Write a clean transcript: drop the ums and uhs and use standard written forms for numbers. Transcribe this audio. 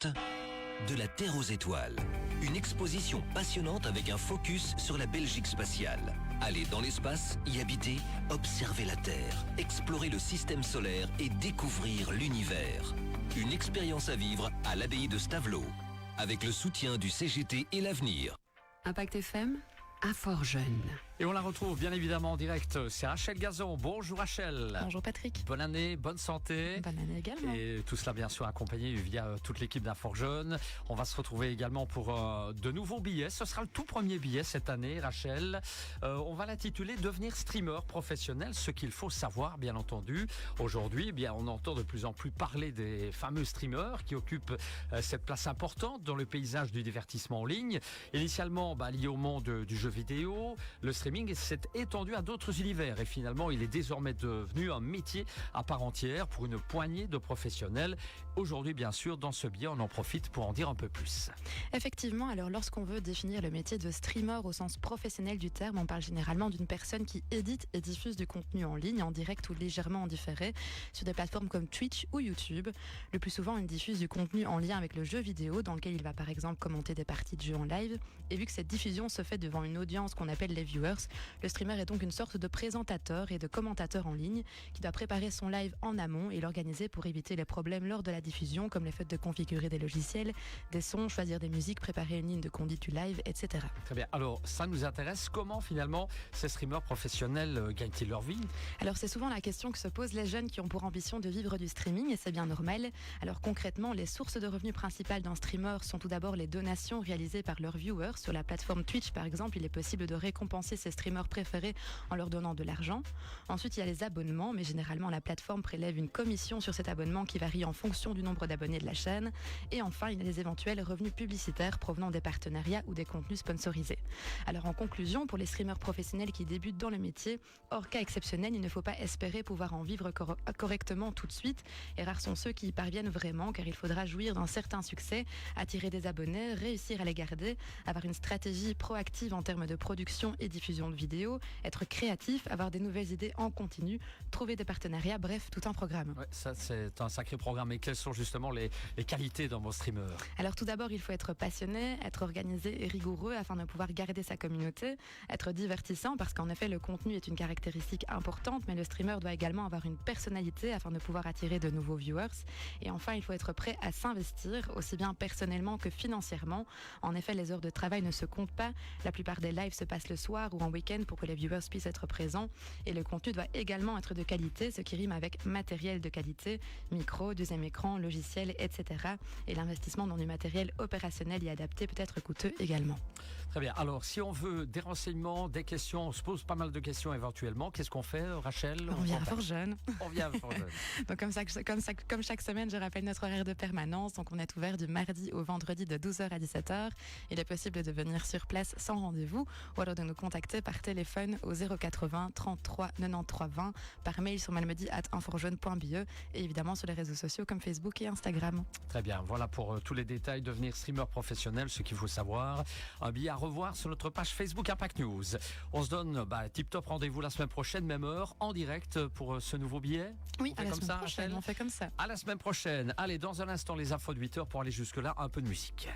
découverte de la Terre aux étoiles. Une exposition passionnante avec un focus sur la Belgique spatiale. Aller dans l'espace, y habiter, observer la Terre, explorer le système solaire et découvrir l'univers. Une expérience à vivre à l'abbaye de Stavelot, avec le soutien du CGT et l'Avenir. Impact FM, Infort-Jeune. Et on la retrouve bien évidemment en direct, c'est Rachel Gazon. Bonjour Rachel. Bonjour Patrick. Bonne année, bonne santé. Bonne année également. Et tout cela bien sûr accompagné via toute l'équipe d'Infort-Jeune. On va se retrouver également pour de nouveaux billets. Ce sera le tout premier billet cette année, Rachel. On va l'intituler Devenir streamer professionnel, ce qu'il faut savoir bien entendu. Aujourd'hui, on entend de plus en plus parler des fameux streamers qui occupent cette place importante dans le paysage du divertissement en ligne. Initialement lié au monde du jeu vidéo, le streaming s'est étendu à d'autres univers et finalement il est désormais devenu un métier à part entière pour une poignée de professionnels. Aujourd'hui bien sûr dans ce billet on en profite pour en dire un peu plus. Effectivement, alors lorsqu'on veut définir le métier de streamer au sens professionnel du terme, on parle généralement d'une personne qui édite et diffuse du contenu en ligne, en direct ou légèrement en différé sur des plateformes comme Twitch ou YouTube. Le plus souvent il diffuse du contenu en lien avec le jeu vidéo dans lequel il va par exemple commenter des parties de jeu en live, et vu que cette diffusion se fait devant une audience qu'on appelle les viewers, le streamer est donc une sorte de présentateur et de commentateur en ligne qui doit préparer son live en amont et l'organiser pour éviter les problèmes lors de la diffusion, comme le fait de configurer des logiciels, des sons, choisir des musiques, préparer une ligne de conduite du live, etc. Très bien, alors ça nous intéresse, comment finalement ces streamers professionnels gagnent-ils leur vie? Alors c'est souvent la question que se posent les jeunes qui ont pour ambition de vivre du streaming, et c'est bien normal. Alors concrètement, les sources de revenus principales d'un streamer sont tout d'abord les donations réalisées par leurs viewers. Sur la plateforme Twitch par exemple, il est possible de récompenser ses streamers préférés en leur donnant de l'argent. Ensuite, il y a les abonnements, mais généralement la plateforme prélève une commission sur cet abonnement qui varie en fonction du nombre d'abonnés de la chaîne. Et enfin, il y a les éventuels revenus publicitaires provenant des partenariats ou des contenus sponsorisés. Alors en conclusion, pour les streamers professionnels qui débutent dans le métier, hors cas exceptionnel, il ne faut pas espérer pouvoir en vivre correctement tout de suite. Et rares sont ceux qui y parviennent vraiment, car il faudra jouir d'un certain succès, attirer des abonnés, réussir à les garder, avoir une stratégie proactive en termes de production et diffusion de vidéos, être créatif, avoir des nouvelles idées en continu, trouver des partenariats, bref, tout un programme. Ouais, ça c'est un sacré programme. Et quelles sont justement les qualités dans vos streamers? Alors tout d'abord, il faut être passionné, être organisé et rigoureux afin de pouvoir garder sa communauté, être divertissant parce qu'en effet le contenu est une caractéristique importante, mais le streamer doit également avoir une personnalité afin de pouvoir attirer de nouveaux viewers. Et enfin, il faut être prêt à s'investir, aussi bien personnellement que financièrement. En effet, les heures de travail ne se comptent pas. La plupart des lives se passent le soir ou en week-end pour que les viewers puissent être présents. Et le contenu doit également être de qualité, ce qui rime avec matériel de qualité, micro, deuxième écran, logiciel, etc. Et l'investissement dans du matériel opérationnel et adapté peut être coûteux également. Très bien. Alors, si on veut des renseignements, des questions, on se pose pas mal de questions éventuellement. Qu'est-ce qu'on fait, Rachel? On vient à Infort-Jeune. On vient à Infort-Jeune. Donc comme chaque semaine, je rappelle notre horaire de permanence. Donc on est ouvert du mardi au vendredi de 12h à 17h. Il est possible de venir sur place sans rendez-vous ou alors de nous contacter par téléphone au 080 33 93 20, par mail sur malmedy@inforjeune.be et évidemment sur les réseaux sociaux comme Facebook et Instagram. Très bien, voilà pour tous les détails, devenir streamer professionnel, ce qu'il faut savoir. Un billet à revoir sur notre page Facebook Impact News. On se donne tip-top rendez-vous la semaine prochaine, même heure, en direct pour ce nouveau billet. Oui, à la semaine prochaine, on fait comme ça. À la semaine prochaine. Allez, dans un instant, les infos de 8h pour aller jusque-là, un peu de musique.